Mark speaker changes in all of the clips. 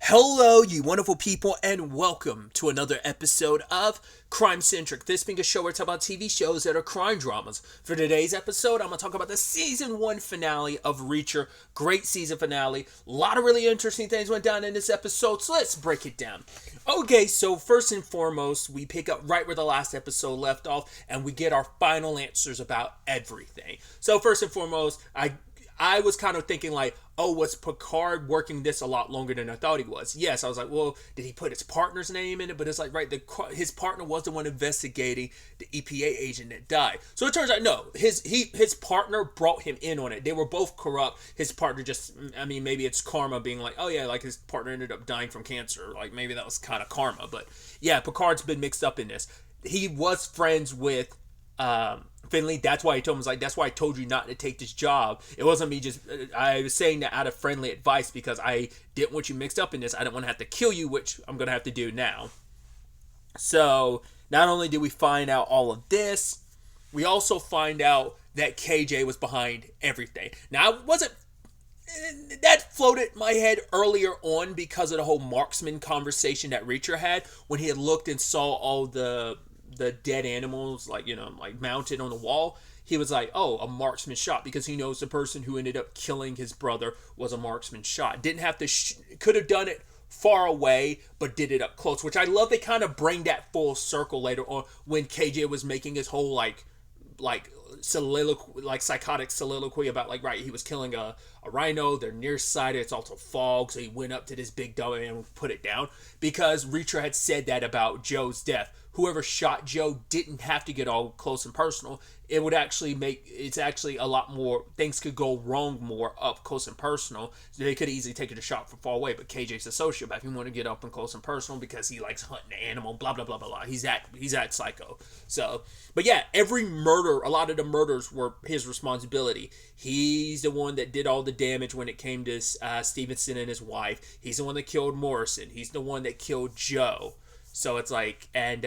Speaker 1: Hello, you wonderful people, and welcome to another episode of Crime Centric. This being a show where I talk about TV shows that are crime dramas. For today's episode, I'm going to talk about the season 1 finale of Reacher. Great season finale. A lot of really interesting things went down in this episode, so let's break it down. Okay, so first and foremost, we pick up right where the last episode left off, and we get our final answers about everything. So first and foremost, I was kind of thinking like, oh, was Picard working this a lot longer than I thought he was? Yes, I was like, well, did he put his partner's name in it? But it's like, right, his partner was the one investigating the EPA agent that died. So it turns out, no, his partner brought him in on it. They were both corrupt. His partner just, I mean, maybe it's karma being like, oh yeah, like his partner ended up dying from cancer. Like maybe that was kind of karma. But yeah, Picard's been mixed up in this. He was friends with Finley. That's why he told him, like, that's why I told you not to take this job. It wasn't me just, I was saying that out of friendly advice because I didn't want you mixed up in this. I didn't want to have to kill you, which I'm going to have to do now. So not only did we find out all of this, we also find out that KJ was behind everything. Now, that floated in my head earlier on because of the whole marksman conversation that Reacher had when he had looked and saw all the dead animals, like, like mounted on the wall. He was like, oh, a marksman shot, because he knows the person who ended up killing his brother was a marksman shot. Didn't have to, could have done it far away, but did it up close, which I love. They kind of bring that full circle later on when KJ was making his whole like soliloquy, like psychotic soliloquy about, like, right, he was killing a rhino, they're nearsighted, it's also fog, so he went up to this big dumb and put it down, because Reacher had said that about Joe's death. Whoever shot Joe didn't have to get all close and personal. It would actually it's actually a lot more, things could go wrong more up close and personal. So they could easily take a shot from far away, but KJ's a sociopath. He want to get up and close and personal because he likes hunting an animal, blah, blah, blah, blah, blah. He's that psycho. So, but yeah, every murder, a lot of the murders were his responsibility. He's the one that did all the damage when it came to Stevenson and his wife. He's the one that killed Morrison. He's the one that killed Joe. So it's like, and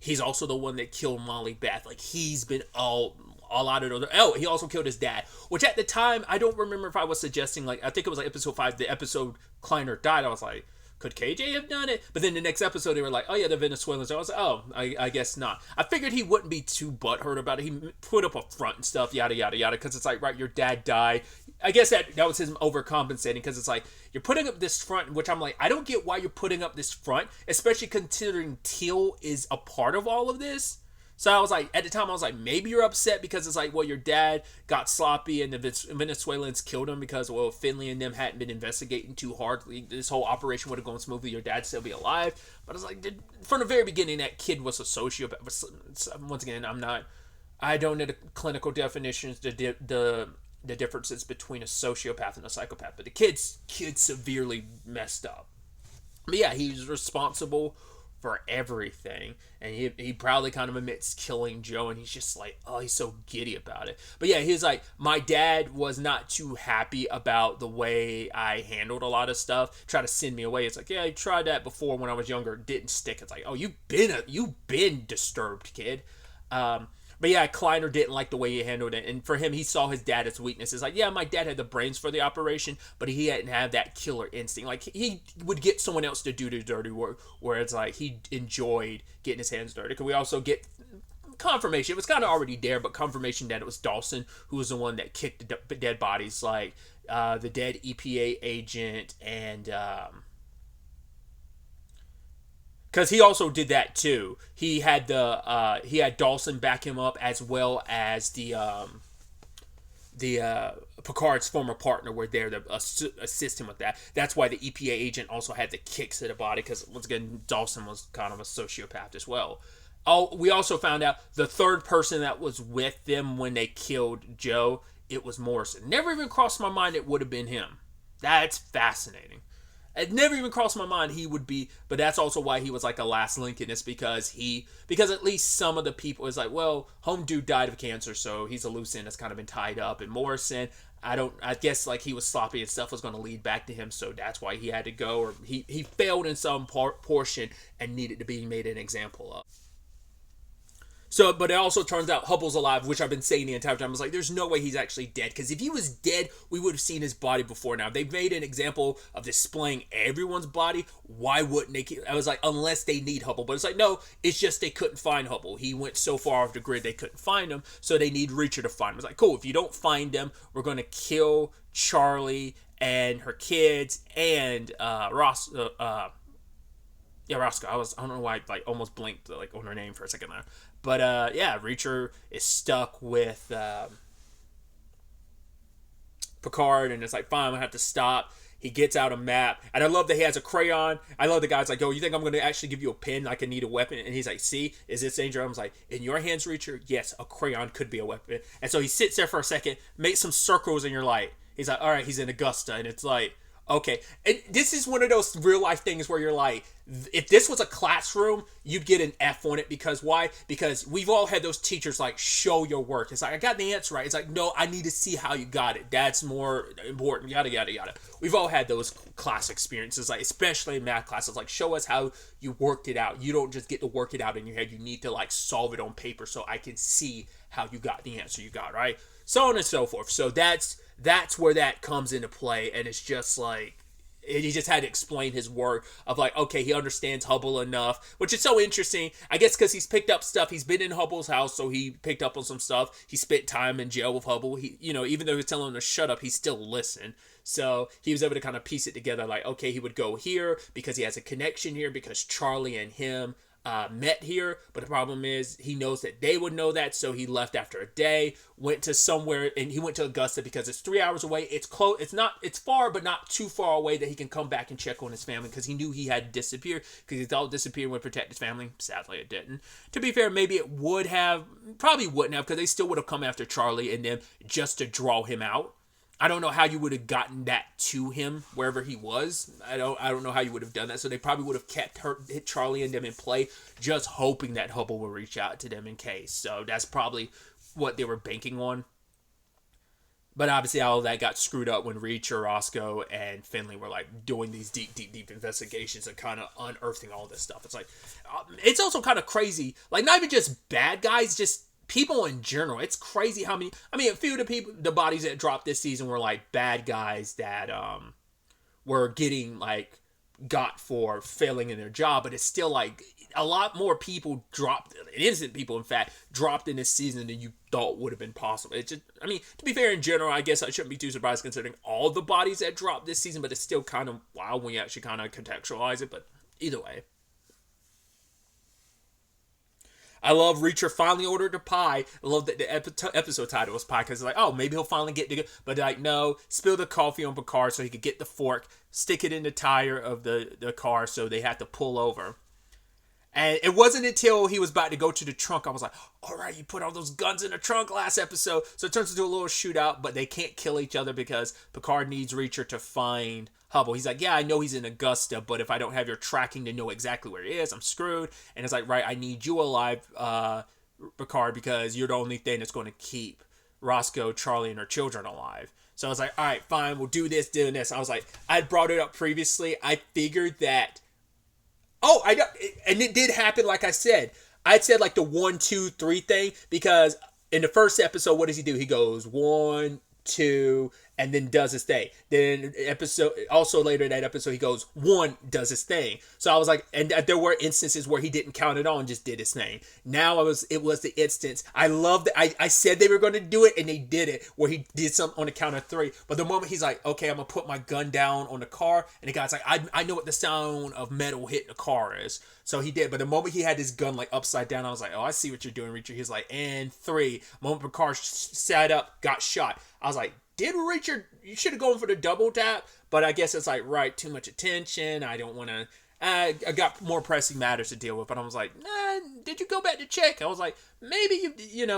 Speaker 1: he's also the one that killed Molly Beth. Like, he's been all out of those. Oh, he also killed his dad, which at the time, I don't remember if I was suggesting, like, I think it was like episode 5, the episode Kleiner died. I was like, could KJ have done it? But then the next episode, they were like, oh yeah, the Venezuelans. I was like, oh, I guess not. I figured he wouldn't be too butthurt about it. He put up a front and stuff, yada, yada, yada, because it's like, right, your dad died. I guess that was him overcompensating, because it's like, you're putting up this front, which I'm like, I don't get why you're putting up this front, especially considering Teal is a part of all of this. So I was like, at the time, I was like, maybe you're upset because it's like, well, your dad got sloppy and the Venezuelans killed him because, well, Finley and them hadn't been investigating too hard. This whole operation would have gone smoothly. Your dad'd still be alive. But I was like, from the very beginning, that kid was a sociopath. Once again, I don't know the clinical definitions, the differences between a sociopath and a psychopath. But the kid's severely messed up. But yeah, he's responsible for everything, and he proudly kind of admits killing Joe, and he's just like, oh, he's so giddy about it. But yeah, he's like, my dad was not too happy about the way I handled a lot of stuff, try to send me away. It's like, yeah, I tried that before when I was younger, it didn't stick. It's like, oh, you've been disturbed, kid. But yeah, Kleiner didn't like the way he handled it. And for him, he saw his dad as weaknesses. Like, yeah, my dad had the brains for the operation, but he hadn't had that killer instinct. Like, he would get someone else to do the dirty work, where it's like he enjoyed getting his hands dirty. Because we also get confirmation. It was kind of already there, but confirmation that it was Dawson who was the one that kicked the dead bodies. Like, the dead EPA agent and... because he also did that too. He had Dawson back him up, as well as the Picard's former partner were there to assist him with that. That's why the EPA agent also had the kicks to the body, because once again, Dawson was kind of a sociopath as well. Oh, we also found out the third person that was with them when they killed Joe, it was Morrison. Never even crossed my mind it would have been him. That's fascinating. It never even crossed my mind he would be, but that's also why he was like a last link in this, because at least some of the people is like, well, home dude died of cancer, so he's a loose end that's kind of been tied up. And Morrison, I guess like he was sloppy and stuff was going to lead back to him, so that's why he had to go, or he failed in some portion and needed to be made an example of. So, but it also turns out Hubble's alive, which I've been saying the entire time. I was like, there's no way he's actually dead. Because if he was dead, we would have seen his body before now. They've made an example of displaying everyone's body. Why wouldn't they I was like, unless they need Hubble. But it's like, no, it's just they couldn't find Hubble. He went so far off the grid, they couldn't find him. So they need Reacher to find him. It's like, cool, if you don't find him, we're going to kill Charlie and her kids and Roscoe. I don't know why I like almost blinked like on her name for a second there. But yeah, Reacher is stuck with Picard, and it's like, fine, I'm gonna have to stop. He gets out a map, and I love that he has a crayon. I love the guy's like, "Oh, you think I'm gonna actually give you a pen? I can need a weapon?" And he's like, "See, is this danger?" I was like, "In your hands, Reacher, yes, a crayon could be a weapon." And so he sits there for a second, makes some circles in your light. He's like, "All right, he's in Augusta," and it's like, okay. And this is one of those real life things where you're like, if this was a classroom, you'd get an F on it. Because why? Because we've all had those teachers like, show your work. It's like, I got the answer right. It's like, no, I need to see how you got it. That's more important. Yada, yada, yada. We've all had those class experiences, like especially in math classes, like show us how you worked it out. You don't just get to work it out in your head. You need to like solve it on paper so I can see how you got the answer you got, right? So on and so forth. So that's where that comes into play, and it's just like, he just had to explain his work of like, okay, he understands Hubble enough, which is so interesting. I guess because he's picked up stuff. He's been in Hubble's house, so he picked up on some stuff. He spent time in jail with Hubble. He, even though he was telling him to shut up, he still listened. So he was able to kind of piece it together like, okay, he would go here because he has a connection here because Charlie and him met here, but the problem is he knows that they would know that, so he left after a day, went to somewhere, and he went to Augusta because it's 3 hours away. It's close. It's far, but not too far away that he can come back and check on his family, because he knew he had disappeared, because he thought disappearing would protect his family. Sadly, it didn't. To be fair, maybe it would have, probably wouldn't have, because they still would have come after Charlie and them just to draw him out. I don't know how you would have gotten that to him wherever he was. I don't know how you would have done that. So they probably would have kept Charlie and them in play, just hoping that Hubble would reach out to them in case. So that's probably what they were banking on. But obviously all of that got screwed up when Reacher, Roscoe, and Finley were like doing these deep investigations and kind of unearthing all this stuff. It's like, it's also kind of crazy. Like, not even just bad guys, just people in general. It's crazy how many, a few of the bodies that dropped this season were like bad guys that were getting like got for failing in their job, but it's still like a lot more people dropped, innocent people in fact, dropped in this season than you thought would have been possible. It's just, to be fair, in general, I guess I shouldn't be too surprised considering all the bodies that dropped this season, but it's still kind of wild when you actually kind of contextualize it. But either way, I love Reacher finally ordered the pie. I love that the episode title was pie, because it's like, oh, maybe he'll finally get to go. But like, no, spill the coffee on Picard so he could get the fork, stick it in the tire of the car, so they had to pull over. And it wasn't until he was about to go to the trunk, I was like, all right, you put all those guns in the trunk last episode. So it turns into a little shootout, but they can't kill each other because Picard needs Reacher to find Hubble. He's like, yeah, I know he's in Augusta, but if I don't have your tracking to know exactly where he is, I'm screwed. And it's like, right, I need you alive, Picard, because you're the only thing that's going to keep Roscoe, Charlie, and her children alive. So I was like, all right, fine, we'll do this, doing this. I was like, I brought it up previously. I figured that, and it did happen, like I said. I'd said like the 1, 2, 3 thing, because in the first episode, what does he do? He goes 1, 2, and then does his thing. Then also later in that episode, he goes 1, does his thing. So I was like, and there were instances where he didn't count it on, just did his thing. Now it was the instance. I love that. I said they were going to do it, and they did it, where he did something on the count of 3. But the moment he's like, okay, I'm going to put my gun down on the car, and the guy's like, I know what the sound of metal hitting the car is. So he did. But the moment he had his gun like upside down, I was like, oh, I see what you're doing, Reacher. He's like, and 3. Moment Picard sat up, got shot. I was like, did Reacher, you should have gone for the double tap, but I guess it's like, right, too much attention. I don't want to, I got more pressing matters to deal with, but I was like, nah, did you go back to check? I was like, maybe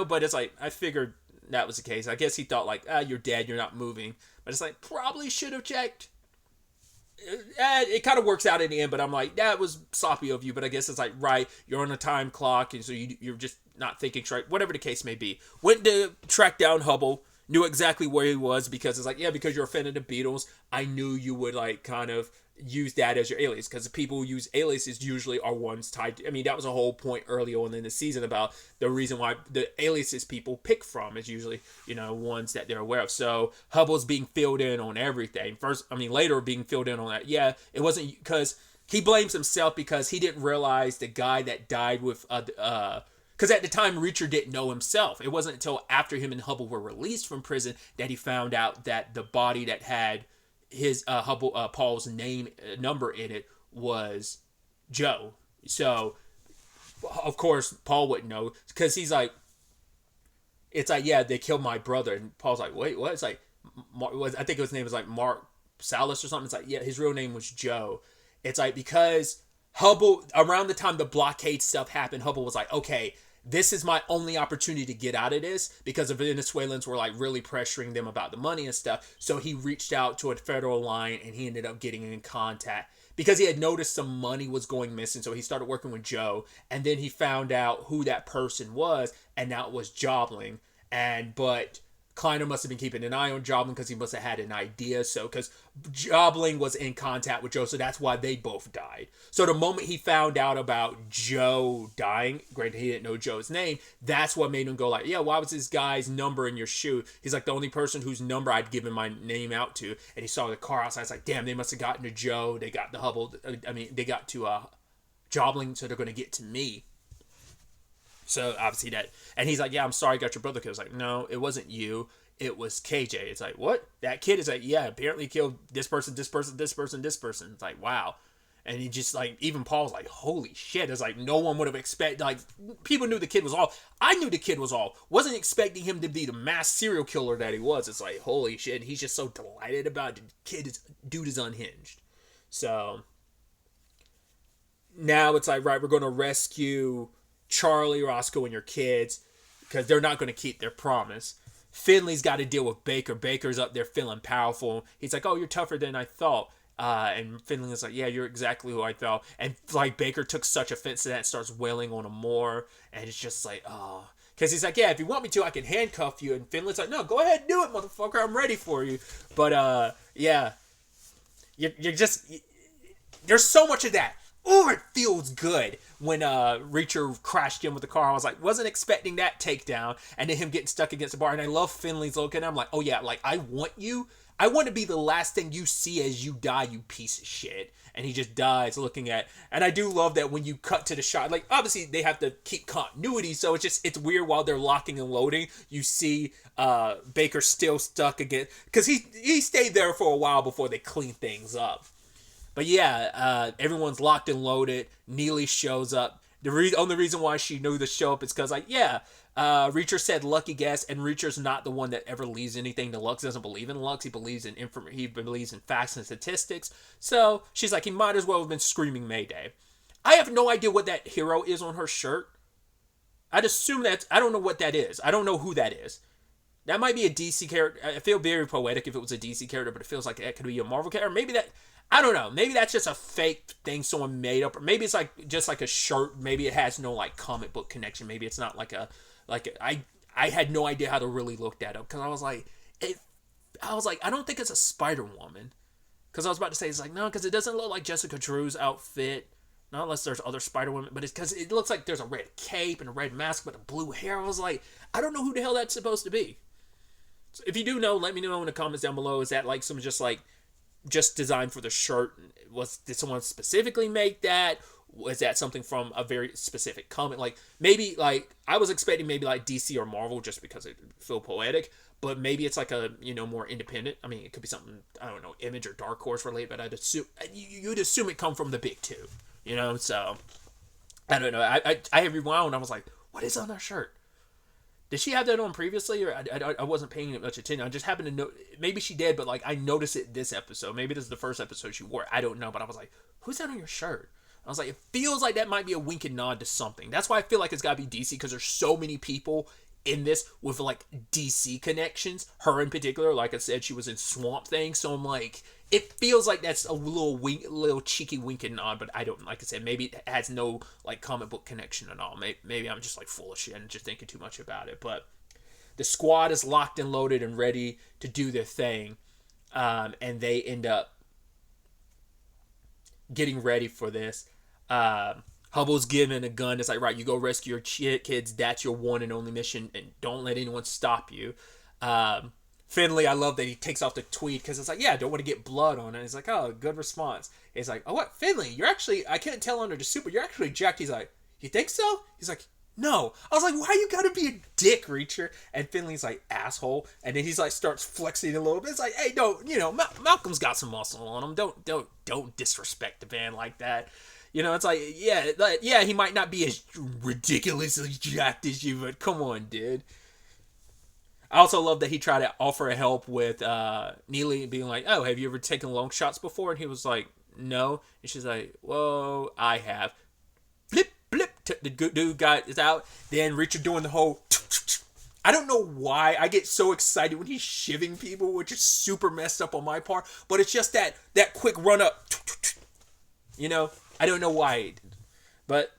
Speaker 1: but it's like, I figured that was the case. I guess he thought like, you're dead, you're not moving, but it's like, probably should have checked. It kind of works out in the end, but I'm like, that was sloppy of you, but I guess it's like, right, you're on a time clock, and so you're just not thinking straight, whatever the case may be. Went to track down Hubble, knew exactly where he was, because it's like, yeah, because you're a fan of the Beatles, I knew you would like kind of use that as your alias, because the people who use aliases usually are ones tied to, I mean, that was a whole point early on in the season about the reason why the aliases people pick from is usually, ones that they're aware of. So Hubble's being filled in on everything. Later being filled in on that. Yeah, it wasn't because he blames himself because he didn't realize the guy that died with because at the time Reacher didn't know himself. It wasn't until after him and Hubble were released from prison that he found out that the body that had his Paul's number in it was Joe. So of course Paul wouldn't know because he's like, it's like, yeah, they killed my brother, and Paul's like, wait, what? It's like, I think his name was like Mark Salas or something. It's like, yeah, his real name was Joe. It's like, because Hubble, around the time the blockade stuff happened, Hubble was like, okay, this is my only opportunity to get out of this, because the Venezuelans were like really pressuring them about the money and stuff. So he reached out to a federal line and he ended up getting in contact because he had noticed some money was going missing. So he started working with Joe, and then he found out who that person was, and now it was Jobling. But Kleiner must have been keeping an eye on Jobling because he must have had an idea. So, because Jobling was in contact with Joe, so that's why they both died. So the moment he found out about Joe dying, granted he didn't know Joe's name, that's what made him go like, yeah, why was this guy's number in your shoe? He's like, the only person whose number I'd given my name out to. And he saw the car outside. It's like, damn, they must have gotten to Joe. They got the Hubble. They got to Jobling, so they're going to get to me. So obviously that, and he's like, yeah, I'm sorry I got your brother killed. It's like, no, it wasn't you. It was KJ. It's like, what? That kid is like, yeah, apparently killed this person, this person, this person, this person. It's like, wow. And he just like, even Paul's like, holy shit. It's like, no one would have expected, like, people knew the kid was off. I knew the kid was off. Wasn't expecting him to be the mass serial killer that he was. It's like, holy shit. He's just so delighted about it. Dude is unhinged. So now it's like, right, we're going to rescue Charlie, Roscoe, and your kids, because they're not going to keep their promise. Finley's got to deal with Baker. Baker's up there feeling powerful. He's like, oh, you're tougher than I thought. And Finley is like, yeah, you're exactly who I thought. And like, Baker took such offense to that and starts wailing on him more. And it's just like, oh. Because he's like, yeah, if you want me to, I can handcuff you. And Finley's like, no, go ahead and do it, motherfucker. I'm ready for you. But, yeah. You're just... There's so much of that. Oh, it feels good when Reacher crashed in with the car. I was like, wasn't expecting that takedown, and then him getting stuck against the bar. And I love Finley's look at him. I'm like, oh yeah, like, I want you. I want to be the last thing you see as you die, you piece of shit. And he just dies looking at. And I do love that when you cut to the shot, like, obviously they have to keep continuity, so it's weird while they're locking and loading. You see Baker still stuck again, because he stayed there for a while before they clean things up. But yeah, everyone's locked and loaded. Neely shows up. The only reason why she knew to show up is because, like, yeah, Reacher said lucky guess, and Reacher's not the one that ever leaves anything to Lux. He doesn't believe in Lux. He believes in he believes in facts and statistics. So she's like, he might as well have been screaming Mayday. I have no idea what that hero is on her shirt. I'd assume I don't know what that is. I don't know who that is. That might be a DC character. I feel very poetic if it was a DC character, but it feels like it could be a Marvel character. Maybe that... I don't know. Maybe that's just a fake thing someone made up, or maybe it's like just like a shirt. Maybe it has no like comic book connection. Maybe it's not I had no idea how to really look that up, because I was like, I don't think it's a Spider-Woman, because I was about to say, it's like, no, because it doesn't look like Jessica Drew's outfit, not unless there's other Spider-Women, but it's because it looks like there's a red cape and a red mask but a blue hair. I was like, I don't know who the hell that's supposed to be. So if you do know, let me know in the comments down below. Is that like some just designed for the shirt? Did someone specifically make that? Was that something from a very specific comic? Like, maybe, like, I was expecting maybe like DC or Marvel, just because it feel poetic, but maybe it's like a, more independent. I mean, it could be something, I don't know, Image or Dark Horse related, but you'd assume it come from the big two, so I don't know. I rewound and I was like, what is on her shirt? Did she have that on previously, or I wasn't paying much attention? I just happened to know, maybe she did, but like, I noticed it this episode. Maybe this is the first episode she wore it. I don't know, but I was like, who's that on your shirt? I was like, it feels like that might be a wink and nod to something. That's why I feel like it's got to be DC, because there's so many people in this with like DC connections. Her in particular, like I said, she was in Swamp Thing, so I'm like, it feels like that's a little cheeky wink and nod, but I don't, like I said, maybe it has no like comic book connection at all. Maybe I'm just like full of shit and just thinking too much about it. But the squad is locked and loaded and ready to do their thing, and they end up getting ready for this. Hubble's given a gun. It's like, right, you go rescue your kids. That's your one and only mission, and don't let anyone stop you. Finley, I love that he takes off the tweed because it's like, yeah, I don't want to get blood on it. He's like, oh, good response. He's like, oh, what, Finley? You're actually, I can't tell under the suit, but you're actually jacked. He's like, you think so? He's like, no. I was like, why you gotta be a dick, Reacher? And Finley's like, asshole. And then he's like, starts flexing a little bit. It's like, hey, no, Malcolm's got some muscle on him. Don't disrespect the man like that. It's like, yeah, he might not be as ridiculously jacked as you, but come on, dude. I also love that he tried to offer help with Neely being like, oh, have you ever taken long shots before? And he was like, no. And she's like, whoa, I have. Blip, blip. The dude is out. Then Richard doing the whole... I don't know why I get so excited when he's shivving people, which is super messed up on my part. But it's just that quick run up. I don't know why. But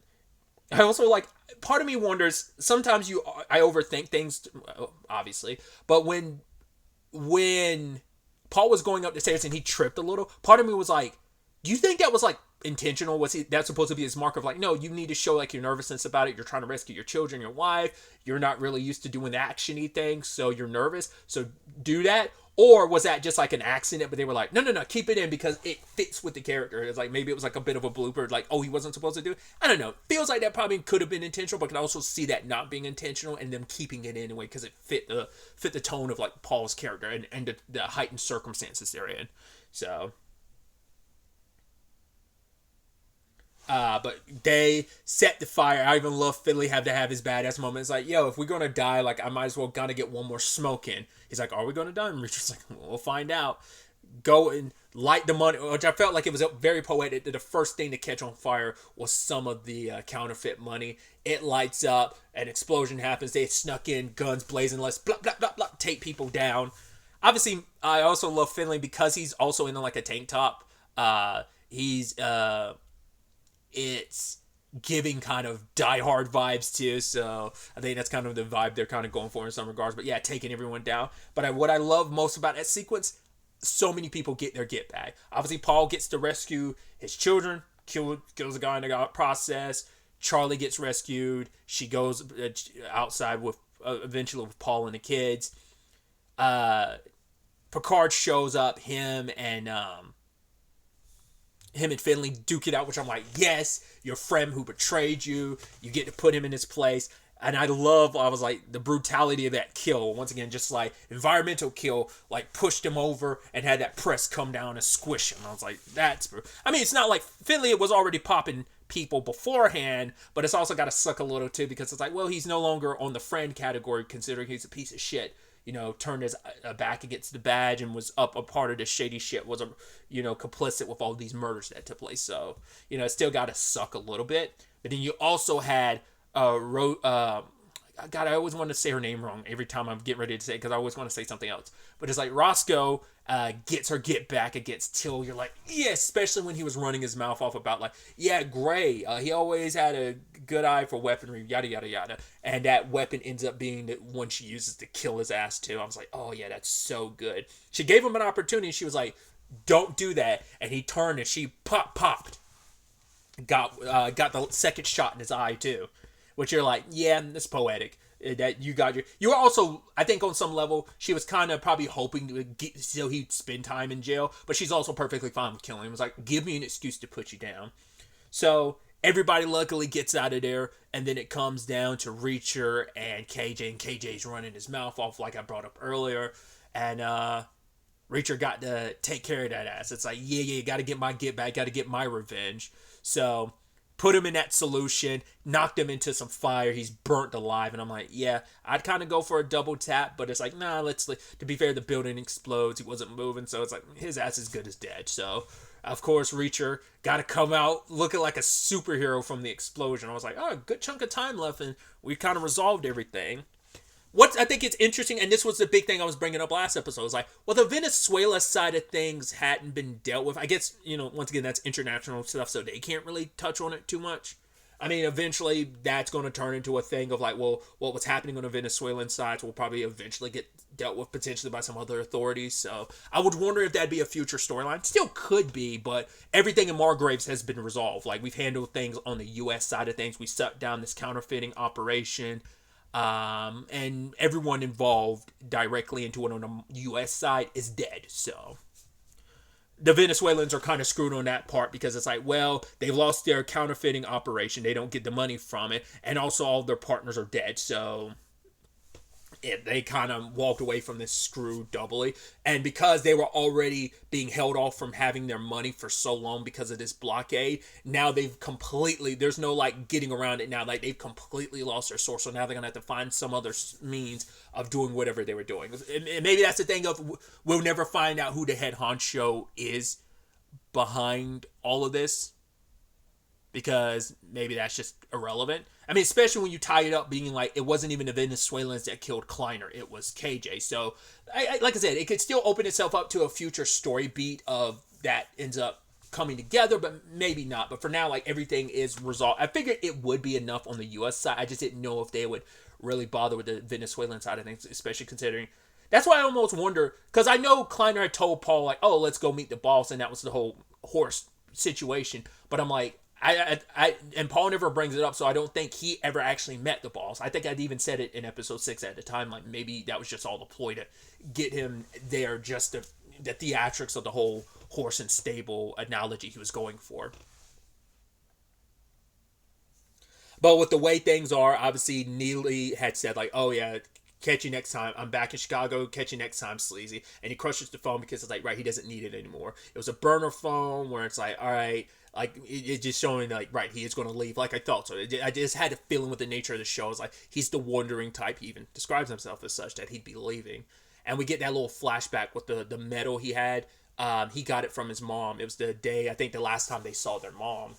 Speaker 1: I also like... Part of me wonders, sometimes I overthink things, obviously, but when Paul was going up the stairs and he tripped a little, part of me was like, do you think that was like intentional? Was that's supposed to be his mark of like, no, you need to show like your nervousness about it. You're trying to rescue your children, your wife. You're not really used to doing the action-y things, so you're nervous. So do that. Or was that just like an accident, but they were like, no, keep it in because it fits with the character. It's like, maybe it was like a bit of a blooper, like, oh, he wasn't supposed to do it. I don't know. Feels like that probably could have been intentional, but can also see that not being intentional and them keeping it in anyway because it fit the tone of like Paul's character and the heightened circumstances they're in. So... but they set the fire. I even love Finley have to have his badass moment. It's like, yo, if we're gonna die, like I might as well gotta get one more smoke in. He's like, are we gonna die? And Richard's like, we'll find out. Go and light the money, which I felt like it was very poetic. The first thing to catch on fire was some of the counterfeit money. It lights up, an explosion happens. They snuck in, guns blazing, let's blah blah blah blah, take people down. Obviously, I also love Finley because he's also in like a tank top. It's giving kind of Die Hard vibes too, so I think that's kind of the vibe they're kind of going for in some regards. But yeah, taking everyone down. But what I love most about that sequence, so many people get their get back. Obviously, Paul gets to rescue his children, kills a guy in the process. Charlie gets rescued. She goes outside with eventually with Paul and the kids. Picard shows up. Him and Finley duke it out, which I'm like, yes, your friend who betrayed you, you get to put him in his place. And I was like, the brutality of that kill, once again, just like environmental kill, like pushed him over and had that press come down and squish him. I was like, it's not like Finley was already popping people beforehand, but it's also got to suck a little too, because it's like, well, he's no longer on the friend category considering he's a piece of shit. Turned his back against the badge and was up a part of the shady shit, was complicit with all these murders that took place. So, it still got to suck a little bit. But then you also had, God, I always want to say her name wrong every time I'm getting ready to say it because I always want to say something else. But it's like Roscoe gets her get back against Till. You're like, yeah, especially when he was running his mouth off about like, yeah, Gray, he always had a good eye for weaponry, yada, yada, yada. And that weapon ends up being the one she uses to kill his ass too. I was like, oh yeah, that's so good. She gave him an opportunity. She was like, don't do that. And he turned and she popped. Got the second shot in his eye too. Which you're like, yeah, that's poetic. That you were also, I think on some level, she was kind of probably hoping to get so he'd spend time in jail, but she's also perfectly fine with killing him. It was like, give me an excuse to put you down. So everybody luckily gets out of there, and then it comes down to Reacher and KJ's running his mouth off like I brought up earlier, and Reacher got to take care of that ass. It's like, yeah, got to get my get back, got to get my revenge. So put him in that solution, knocked him into some fire. He's burnt alive. And I'm like, yeah, I'd kind of go for a double tap, but it's like, nah, to be fair, the building explodes. He wasn't moving. So it's like, his ass is good as dead. So, of course, Reacher got to come out looking like a superhero from the explosion. I was like, oh, a good chunk of time left. And we kind of resolved everything. What I think it's interesting, and this was the big thing I was bringing up last episode, is like, well, the Venezuela side of things hadn't been dealt with. I guess, once again, that's international stuff, so they can't really touch on it too much. I mean, eventually that's going to turn into a thing of like, well, what was happening on the Venezuelan side will probably eventually get dealt with potentially by some other authorities. So I would wonder if that'd be a future storyline. Still could be, but everything in Margraves has been resolved. Like, we've handled things on the U.S. side of things. We shut down this counterfeiting operation. And everyone involved directly into it on the U.S. side is dead. So the Venezuelans are kind of screwed on that part because it's like, well, they've lost their counterfeiting operation. They don't get the money from it. And also all their partners are dead. So they kind of walked away from this screw doubly. And because they were already being held off from having their money for so long because of this blockade, now they've completely, there's no like getting around it now. Like, they've completely lost their source. So now they're going to have to find some other means of doing whatever they were doing. And maybe that's the thing of, we'll never find out who the head honcho is behind all of this, because maybe that's just irrelevant. I mean, especially when you tie it up being like, it wasn't even the Venezuelans that killed Kleiner, it was KJ. So, like I said, it could still open itself up to a future story beat of that ends up coming together, but maybe not. But for now, like, everything is resolved. I figured it would be enough on the U.S. side. I just didn't know if they would really bother with the Venezuelan side of things, especially considering. That's why I almost wonder, because I know Kleiner had told Paul, like, oh, let's go meet the boss, and that was the whole horse situation. But I'm like, and Paul never brings it up, so I don't think he ever actually met the boss. I think I'd even said it in episode 6 at the time, like maybe that was just all the ploy to get him there, just the theatrics of the whole horse and stable analogy he was going for. But with the way things are, obviously Neely had said like, oh yeah, catch you next time. I'm back in Chicago. Catch you next time, sleazy. And he crushes the phone because it's like, right, he doesn't need it anymore. It was a burner phone where it's like, all right, like, it's just showing like, right, he is going to leave. Like I thought so. I just had a feeling with the nature of the show. It's like, he's the wandering type. He even describes himself as such, that he'd be leaving. And we get that little flashback with the medal he had. He got it from his mom. It was the day, I think, the last time they saw their mom.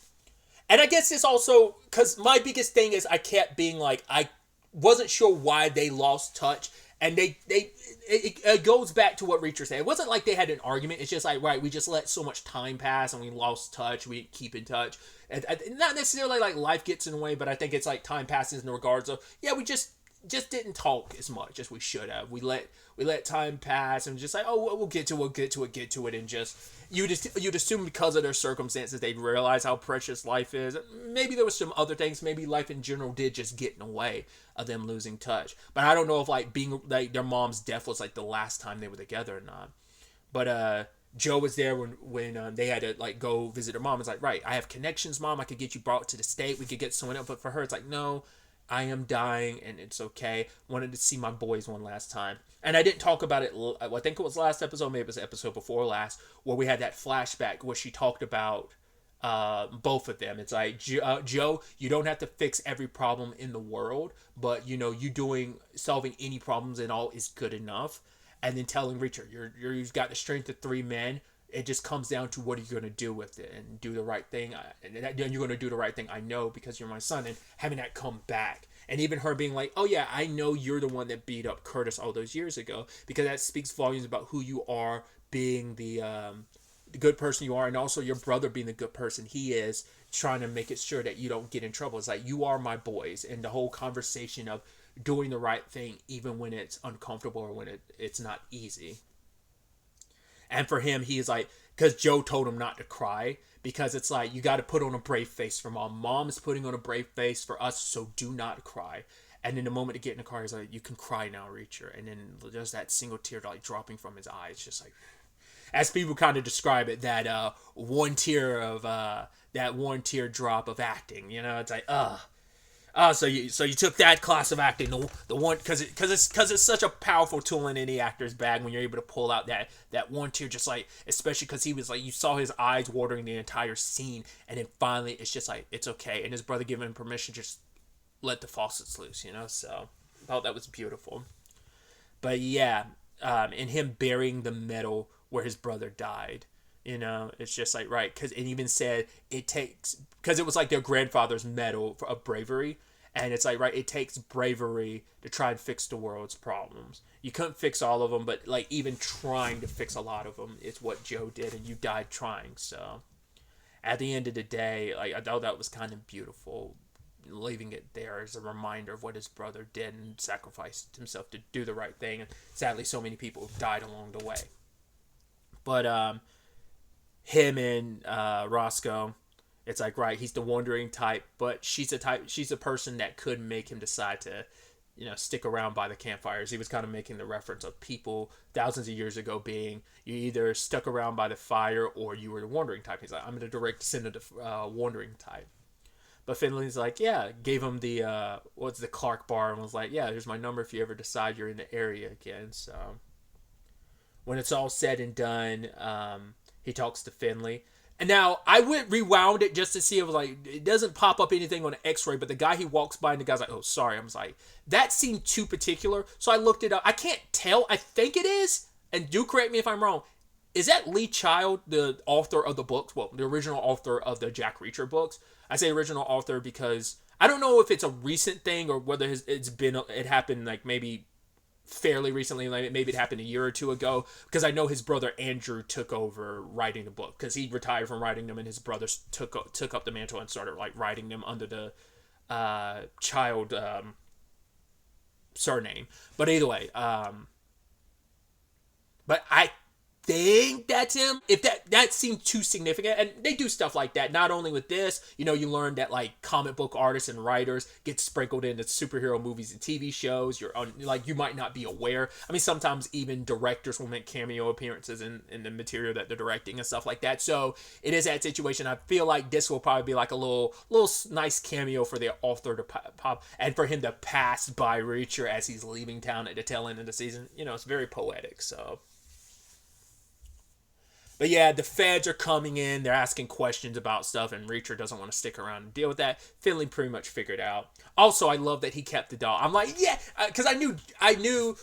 Speaker 1: And I guess it's also, because my biggest thing is I kept being like, I wasn't sure why they lost touch. And it goes back to what Reacher said. It wasn't like they had an argument. It's just like, right, we just let so much time pass and we lost touch. We keep in touch. And not necessarily like life gets in the way, but I think it's like time passes in the regards of, yeah, we just didn't talk as much as we should have. We let time pass and just like, oh, we'll get to it, and just you'd assume because of their circumstances they'd realize how precious life is. Maybe there was some other things. Maybe life in general did just get in the way of them losing touch. But I don't know if like being like their mom's death was like the last time they were together or not. But Joe was there when they had to like go visit her mom. It's like, right, I have connections, mom. I could get you brought to the state. We could get someone else. But for her, it's like, no, I am dying and it's okay. Wanted to see my boys one last time. And I didn't talk about it. I think it was last episode, maybe it was the episode before last, where we had that flashback where she talked about both of them. It's like, Joe, you don't have to fix every problem in the world, but you know, solving any problems and all is good enough. And then telling Richard, you've got the strength of 3 men. It just comes down to what are you going to do with it and do the right thing. And you're going to do the right thing, I know, because you're my son. And having that come back. And even her being like, oh yeah, I know you're the one that beat up Curtis all those years ago. Because that speaks volumes about who you are, being the good person you are. And also your brother being the good person he is, trying to make it sure that you don't get in trouble. It's like, you are my boys. And the whole conversation of doing the right thing even when it's uncomfortable or when it's not easy. And for him, he's like, because Joe told him not to cry, because it's like, you got to put on a brave face for mom. Mom is putting on a brave face for us, so do not cry. And in the moment to get in the car, he's like, you can cry now, Reacher. And then there's that single tear like dropping from his eye. It's just like, as people kind of describe it, that one tear drop of acting. You know, it's like, so you took that class of acting, the one, because it's such a powerful tool in any actor's bag when you're able to pull out that one tear, just like, especially because he was like, you saw his eyes watering the entire scene, and then finally it's just like, it's okay, and his brother giving him permission to just let the faucets loose, you know. So I thought that was beautiful. But yeah, and him burying the medal where his brother died. You know, it's just like, right, because it even said it takes, because it was like their grandfather's medal of bravery, and it's like, right, it takes bravery to try and fix the world's problems. You couldn't fix all of them, but like even trying to fix a lot of them is what Joe did, and you died trying. So at the end of the day, like, I thought that was kind of beautiful, leaving it there as a reminder of what his brother did and sacrificed himself to do the right thing. And sadly, so many people died along the way. But him and Roscoe, it's like, right, he's the wandering type, but she's a person that could make him decide to, stick around by the campfires. He was kind of making the reference of people thousands of years ago being, you either stuck around by the fire or you were the wandering type. He's like, I'm the direct descendant of wandering type. But Finley's like, yeah, gave him the Clark bar and was like, yeah, here's my number if you ever decide you're in the area again. So when it's all said and done, he talks to Finley. And now I went rewound it just to see. It was like, it doesn't pop up anything on an X-ray, but the guy he walks by and the guy's like, oh, sorry. I was like, that seemed too particular. So I looked it up. I can't tell. I think it is. And do correct me if I'm wrong. Is that Lee Child, the author of the books? Well, the original author of the Jack Reacher books. I say original author because I don't know if it's a recent thing or whether it happened like maybe fairly recently, like maybe it happened a year or two ago, because I know his brother Andrew took over writing the book because he retired from writing them and his brothers took up the mantle and started like writing them under the Child surname. But either way, but I think that's him. If that seemed too significant, and they do stuff like that not only with this, you learn that like comic book artists and writers get sprinkled into superhero movies and TV shows. You might not be aware. I mean, sometimes even directors will make cameo appearances in the material that they're directing and stuff like that. So it is that situation. I feel like this will probably be like a little nice cameo for the author to pop and for him to pass by Reacher as he's leaving town at the tail end of the season. It's very poetic. So. But yeah, the feds are coming in. They're asking questions about stuff, and Reacher doesn't want to stick around and deal with that. Finley pretty much figured out. Also, I love that he kept the dog. I'm like, yeah, because I knew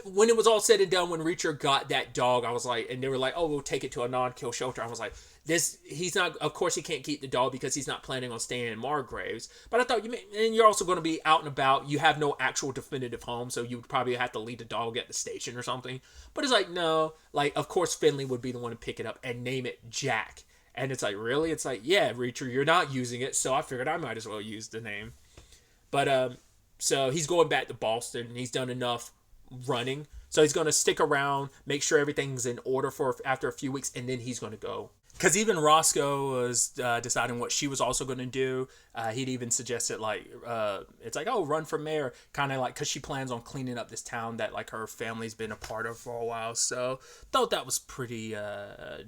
Speaker 1: when it was all said and done, when Reacher got that dog, I was like, and they were like, oh, we'll take it to a non-kill shelter. I was like, he's not, of course he can't keep the dog because he's not planning on staying in Margraves. But I thought, and you're also going to be out and about. You have no actual definitive home, so you would probably have to leave the dog at the station or something. But it's like, no, like, of course Finley would be the one to pick it up and name it Jack. And it's like, really? It's like, yeah, Reacher, you're not using it, so I figured I might as well use the name. But, so he's going back to Boston, and he's done enough running. So he's going to stick around, make sure everything's in order for after a few weeks, and then he's going to go. Because even Roscoe was deciding what she was also going to do. He'd even suggested, like, it's like, oh, run for mayor. Kind of like, because she plans on cleaning up this town that, like, her family's been a part of for a while. So, thought that was pretty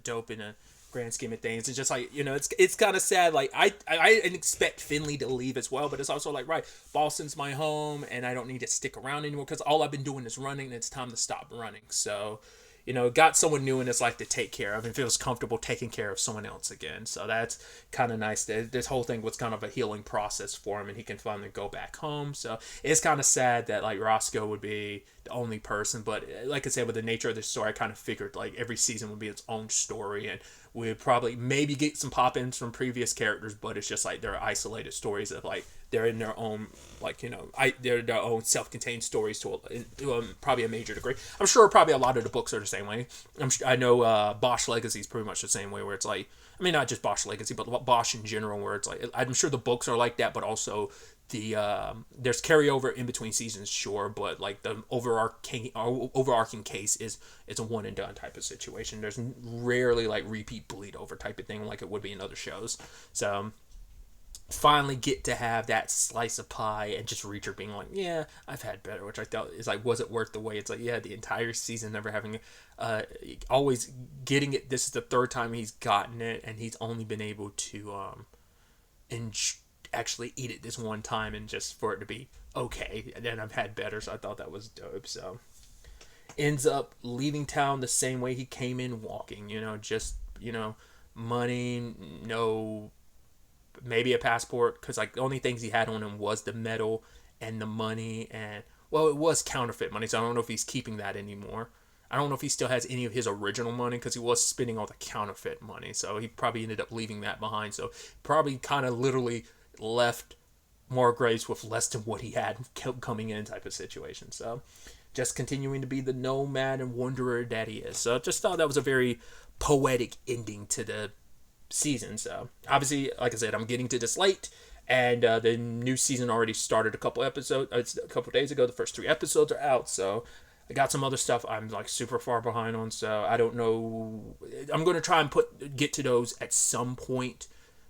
Speaker 1: dope in a grand scheme of things. It's just like, it's kind of sad. Like, I expect Finley to leave as well. But it's also like, right, Boston's my home, and I don't need to stick around anymore. Because all I've been doing is running, and it's time to stop running. So... got someone new in his life to take care of and feels comfortable taking care of someone else again. So that's kind of nice. This whole thing was kind of a healing process for him, and he can finally go back home. So it's kind of sad that, like, Roscoe would be the only person. But like I said, with the nature of the story, I kind of figured, like, every season would be its own story, and we'd probably maybe get some pop-ins from previous characters, but it's just, like, they're isolated stories of, like, they're in their own, like, they're their own self-contained stories to probably a major degree. I'm sure probably a lot of the books are the same way. I know Bosch Legacy is pretty much the same way, where it's like, I mean, not just Bosch Legacy, but Bosch in general, where it's like, I'm sure the books are like that, but also the there's carryover in between seasons, sure, but like the overarching case is it's a one and done type of situation. There's rarely like repeat bleed over type of thing like it would be in other shows. So finally get to have that slice of pie and just Reacher being like, yeah, I've had better, which I thought is like, was it worth the wait? It's like, yeah, the entire season never having always getting it. This is the third time he's gotten it, and he's only been able to actually eat it this one time, and just for it to be okay. And then I've had better, so I thought that was dope. So ends up leaving town the same way he came in walking, just money, no, maybe a passport, because like the only things he had on him was the medal and the money, and well, it was counterfeit money, so I don't know if he's keeping that anymore. I don't know if he still has any of his original money, because he was spending all the counterfeit money, so he probably ended up leaving that behind. So probably kind of literally left Margraves with less than what he had coming in type of situation. So just continuing to be the nomad and wanderer that he is. So I just thought that was a very poetic ending to the season. So obviously, like I said, I'm getting to this late, And the new season already started a couple days ago. The first 3 episodes are out, so I got some other stuff I'm like super far behind on. So I don't know. I'm gonna try and get to those at some point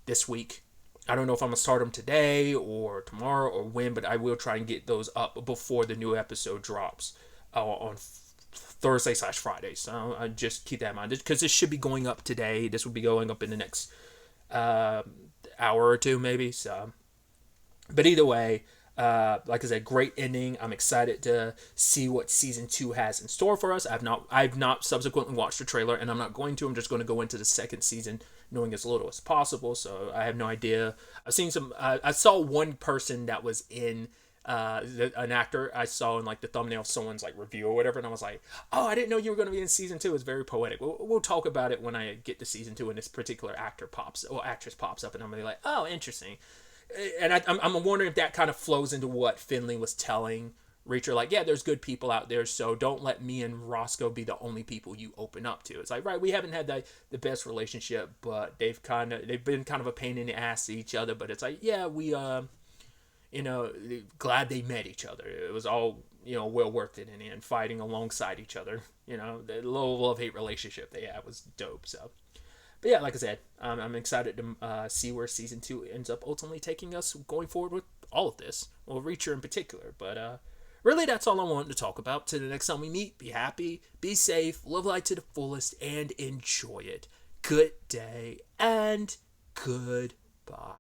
Speaker 1: this week. I don't know if I'm gonna start them today or tomorrow or when, but I will try and get those up before the new episode drops on Thursday/Friday. So I just keep that in mind because this should be going up today. This will be going up in the next hour or two maybe. So, but either way, like I said, great ending. I'm excited to see what season 2 has in store for us. I've not subsequently watched the trailer, and I'm not going to. I'm just going to go into the second season knowing as little as possible. So I have no idea. I've seen some. I saw one person that was in. An actor I saw in like the thumbnail of someone's like review or whatever, and I was like, oh, I didn't know you were going to be in season 2. It's very poetic. We'll talk about it when I get to season 2 and this particular actress pops up, and I'm gonna be like, oh, interesting. And I'm wondering if that kind of flows into what Finley was telling Reacher, like, yeah, there's good people out there, so don't let me and Roscoe be the only people you open up to. It's like, right, we haven't had the best relationship, but they've been kind of a pain in the ass to each other, but it's like, yeah, we glad they met each other. It was all, well worth it in the end, fighting alongside each other. The little love-hate relationship they had was dope. So, but yeah, like I said, I'm excited to see where season 2 ends up ultimately taking us going forward with all of this. Well, Reacher in particular. But really, that's all I wanted to talk about. Till the next time we meet, be happy, be safe, live life to the fullest, and enjoy it. Good day, and goodbye.